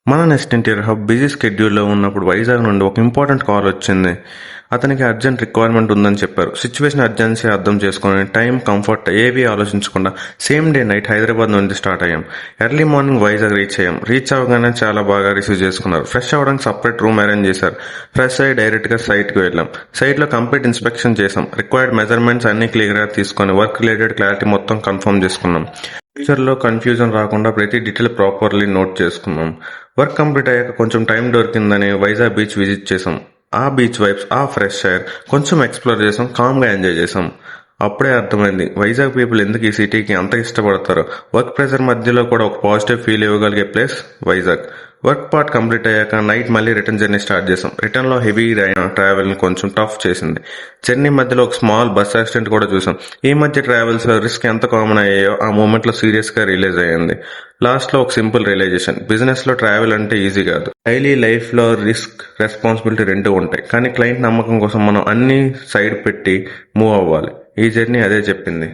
మన next interior hub busy షెడ్యూల్లో ఉన్నప్పుడు వైజాగ్ నుండి ఒక ఇంపార్టెంట్ కాల్ వచ్చింది. అతనికి అర్జెంట్ రిక్వైర్మెంట్ ఉందని చెప్పారు. సిచ్యువేషన్ అర్జెన్సీ అర్థం చేసుకుని టైం, కంఫర్ట్ ఏవీ ఆలోచించకుండా సేమ్ డే నైట్ హైదరాబాద్ నుండి స్టార్ట్ అయ్యాం. ఎర్లీ మార్నింగ్ వైజాగ్ రీచ్ అయ్యాం. రీచ్ అవ్వగానే చాలా బాగా రిసీవ్ చేసుకున్నారు. ఫ్రెష్ అవ్వడానికి సపరేట్ రూమ్ అరేంజ్ చేశారు. ఫ్రెష్ అయ్యి డైరెక్ట్గా సైట్కి వెళ్ళాం. సైట్లో కంప్లీట్ ఇన్స్పెక్షన్ చేసాం. రిక్వైర్డ్ మెజర్మెంట్స్ అన్ని క్లియర్గా తీసుకొని వర్క్ రిలేటెడ్ క్లారిటీ మొత్తం కన్ఫర్మ్ చేసుకున్నాం. ఫ్యూచర్లో కన్ఫ్యూజన్ రాకుండా ప్రతి డీటెయిల్ ప్రాపర్లీ నోట్ చేసుకున్నాం. వర్క్ కంప్లీట్ అయ్యాక కొంచెం టైం దొరికిందని వైజాగ్ బీచ్ విజిట్ చేసాం. ఆ బీచ్ వైబ్స్, ఆ ఫ్రెష్ ఎయిర్ కొంచెం ఎక్స్ప్లోర్ చేసాం. కామ్గా ఎంజాయ్ చేసాం. అప్పుడే అర్థమైంది వైజాగ్ పీపుల్ ఎందుకు ఈ సిటీకి అంత ఇష్టపడతారు. వర్క్ ప్రెషర్ మధ్యలో కూడా ఒక పాజిటివ్ ఫీల్ ఇవ్వగలిగే place Vizag. Work part complete అయ్యాక నైట్ మళ్ళీ రిటర్న్ జర్నీ స్టార్ట్ చేసాం. రిటర్న్లో హెవీ ట్రావెల్ కొంచెం టఫ్ చేసింది. జర్నీ మధ్యలో ఒక స్మాల్ బస్ యాక్సిడెంట్ కూడా చూసాం. ఈ మధ్య ట్రావెల్స్ లో రిస్క్ ఎంత కామన్ అయ్యాయో ఆ మూమెంట్ లో సీరియస్ గా రిలీజ్ అయ్యింది. లాస్ట్ లో ఒక సింపుల్ రియలైజేషన్, బిజినెస్ లో ట్రావెల్ అంటే ఈజీ కాదు. డైలీ లైఫ్ లో రిస్క్, రెస్పాన్సిబిలిటీ రెండూ ఉంటాయి. కానీ క్లయింట్ నమ్మకం కోసం మనం అన్ని సైడ్ పెట్టి మూవ్ అవ్వాలి. ఈ జర్నీ అదే చెప్పింది.